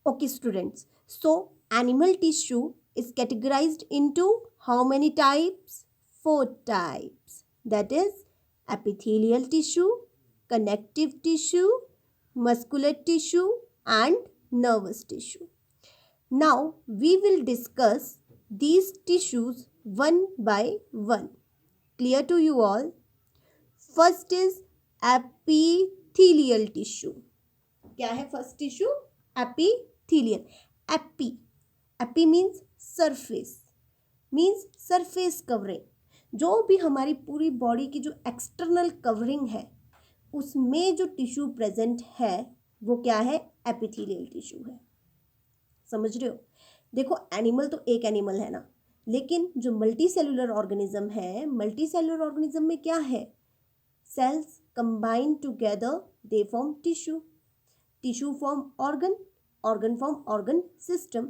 Okay, students. So, animal tissue is categorized into how many types? Four types. That is epithelial tissue, connective tissue, muscular tissue, and nervous tissue. Now, we will discuss these tissues one by one. Clear to you all? First is epithelial tissue. क्या है first tissue? Epithelial. AP, AP means surface, means surface covering. जो भी हमारी पूरी body की जो external covering है उसमें जो टिश्यू प्रेजेंट है वो क्या है? एपिथेलियल टिश्यू है. समझ रहे हो? देखो, एनिमल तो एक एनिमल है ना, लेकिन जो मल्टी सेलुलर ऑर्गेनिज्म है, मल्टी सेलुलर ऑर्गेनिज्म में क्या है? Cells combine together they form tissue. Tissue form organ, organ form organ system.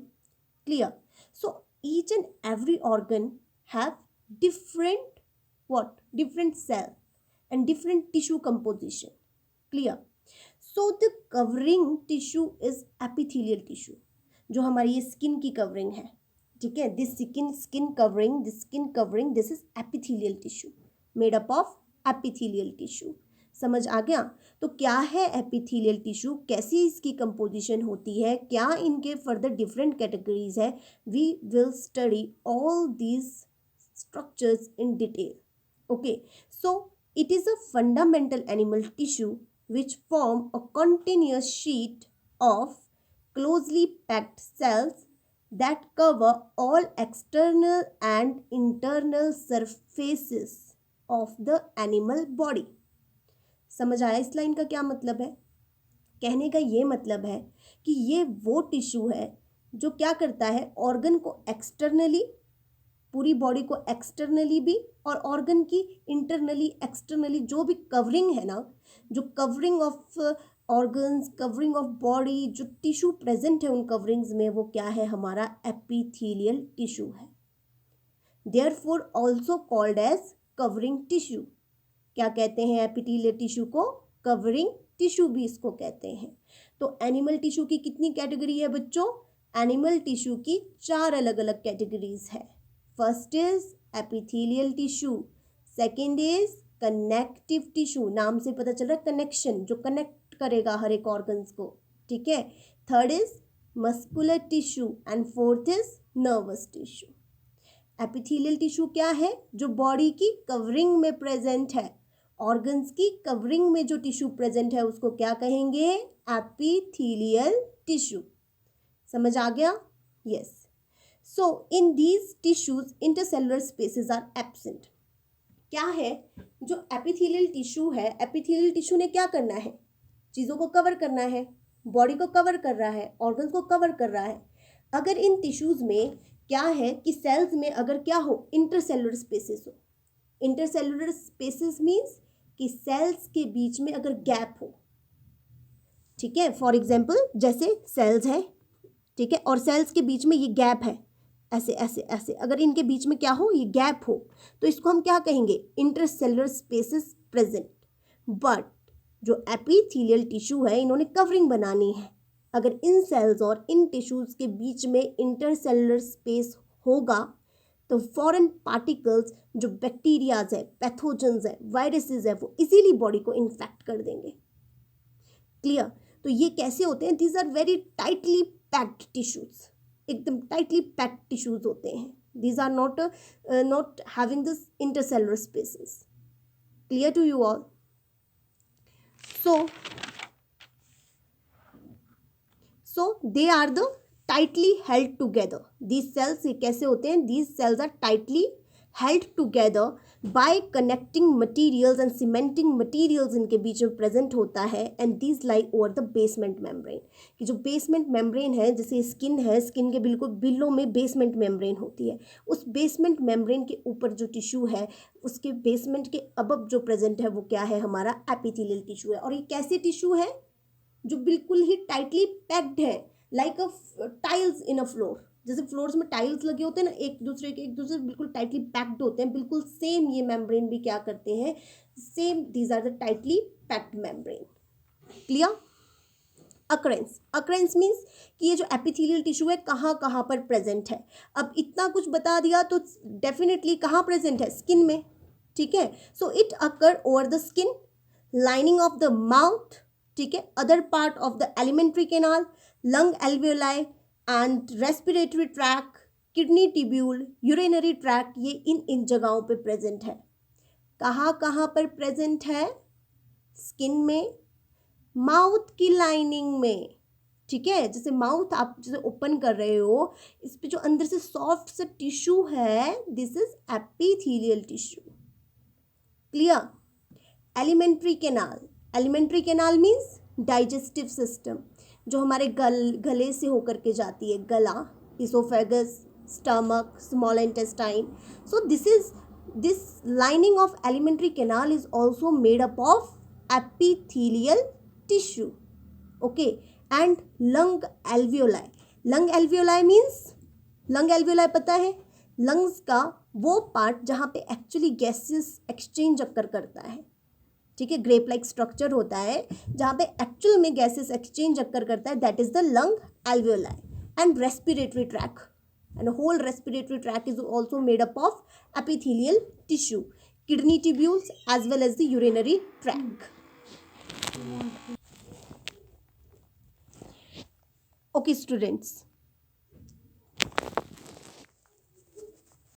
Clear? So each and every organ have different what? Different cell and different tissue composition. Clear? So the covering tissue is epithelial tissue. जो हमारी ये skin की covering है, ठीक है, this skin covering this is epithelial tissue made up of epithelial tissue. समझ आ गया? तो क्या है एपिथेलियल टिश्यू, कैसी इसकी कंपोजिशन होती है, क्या इनके फर्दर डिफरेंट कैटेगरीज है, we will study all these structures in detail. Okay, so it is a fundamental animal tissue which form a continuous sheet of closely packed cells that cover all external and internal surfaces of the animal body. समझ आया इस line का क्या मतलब है? कहने का ये मतलब है कि ये वो टिश्यू है जो क्या करता है, ऑर्गन को एक्सटर्नली, पूरी बॉडी को एक्सटर्नली भी, और ऑर्गन की इंटरनली एक्सटर्नली जो भी कवरिंग है ना, जो covering of organs, covering of body, जो टिश्यू प्रेजेंट है उन कवरिंग्स में, वो क्या है? हमारा एपिथेलियल टिश्यू है. Therefore also called as covering tissue. क्या कहते हैं एपिथेलियल टिश्यू को? कवरिंग टिश्यू भी इसको कहते हैं. तो एनिमल टिश्यू की कितनी कैटेगरी है बच्चों? एनिमल टिश्यू की 4 अलग अलग कैटेगरीज है. First is epithelial tissue, second is connective tissue, नाम से पता चल रहा है कनेक्शन, जो कनेक्ट करेगा हर एक ऑर्गन्स को, ठीक है. Third is muscular tissue and fourth is nervous tissue. Epithelial tissue क्या है? जो बॉडी की कवरिंग में प्रेजेंट है, ऑर्गन्स की कवरिंग में जो टिश्यू प्रेजेंट है उसको क्या कहेंगे? Epithelial tissue. समझ आ गया? Yes. So in these tissues intercellular spaces are absent. क्या है? जो एपिथेलियल टिश्यू है, एपिथेलियल टिश्यू ने क्या करना है? चीज़ों को कवर करना है, बॉडी को कवर कर रहा है, ऑर्गन्स को कवर कर रहा है. अगर इन टिश्यूज में क्या है कि सेल्स में अगर क्या हो? इंटरसेलुलर स्पेसेस हो. इंटरसेलुलर स्पेसेस मीन्स कि सेल्स के बीच में अगर गैप हो, ठीक है, फॉर एग्जाम्पल जैसे सेल्स है, ठीक है, और सेल्स के बीच में ये गैप है, ऐसे ऐसे ऐसे, अगर इनके बीच में क्या हो? ये गैप हो, तो इसको हम क्या कहेंगे? Intercellular spaces present. बट जो एपिथेलियल टिश्यू है, इन्होंने कवरिंग बनानी है. अगर इन सेल्स और इन टिश्यूज के बीच में इंटरसेलुलर स्पेस होगा तो फॉरेन पार्टिकल्स, जो बैक्टीरियाज है, पैथोजेंस है, वायरसेस है, वो इजीली बॉडी को इन्फेक्ट कर देंगे. क्लियर? तो ये कैसे होते हैं? These are very tightly packed tissues, एकदम टाइटली पैक्ड टिश्यूज होते हैं. These are not having this intercellular spaces. Clear to you all? So they are the tightly held together. These cells ये कैसे होते हैं? These cells are tightly held together by connecting materials and cementing materials इनके बीच में present होता है. And these lie over the basement membrane. कि जो basement membrane है, जैसे स्किन है, स्किन के बिल्कुल बिलो में basement membrane होती है. उस basement membrane के ऊपर जो टिश्यू है, उसके बेसमेंट के अबव जो प्रेजेंट है वो क्या है? हमारा एपिथेलियल टिश्यू है. और ये कैसे टिश्यू है? जो बिल्कुल ही टाइटली पैक्ड है, लाइक अ टाइल्स इन अ फ्लोर. जैसे फ्लोर्स में टाइल्स लगे होते हैं ना, एक दूसरे बिल्कुल टाइटली पैक्ड होते हैं, बिल्कुल सेम ये मेम्ब्रेन भी क्या करते हैं? Same, these are the tightly packed membrane. Clear? Occurrence means कि ये जो एपिथेलियल टिश्यू है कहाँ कहाँ पर प्रेजेंट है। अब इतना कुछ बता दिया तो डेफिनेटली कहाँ प्रेजेंट है, स्किन में, ठीक है। So it occur over the skin, lining of the mouth, ठीक है, other part of the alimentary canal, lung alveoli and respiratory tract, kidney tubule, urinary track, ये इन जगहों पे प्रेजेंट है। कहाँ कहाँ पर प्रेजेंट है, स्किन में, माउथ की लाइनिंग में, ठीक है। जैसे माउथ आप जैसे ओपन कर रहे हो, इस पे जो अंदर से सॉफ्ट सा टिश्यू है, this is epithelial tissue, clear. Alimentary canal means digestive system, जो हमारे गले से होकर के जाती है, गला, oesophagus, stomach, small intestine. So this lining of alimentary canal is also made up of epithelial tissue, okay, and lung alveoli means, lung alveoli पता है, lungs का वो पार्ट जहाँ पे एक्चुअली गैसेस एक्सचेंज अक्कर करता है, ठीक है, ग्रेप लाइक स्ट्रक्चर होता है जहाँ पे एक्चुअल में गैसेस एक्सचेंज अक्कर करता है, that is the lung alveoli। and respiratory tract, and the whole respiratory tract is also made up of epithelial tissue, kidney tubules as well as the urinary tract. Okay students,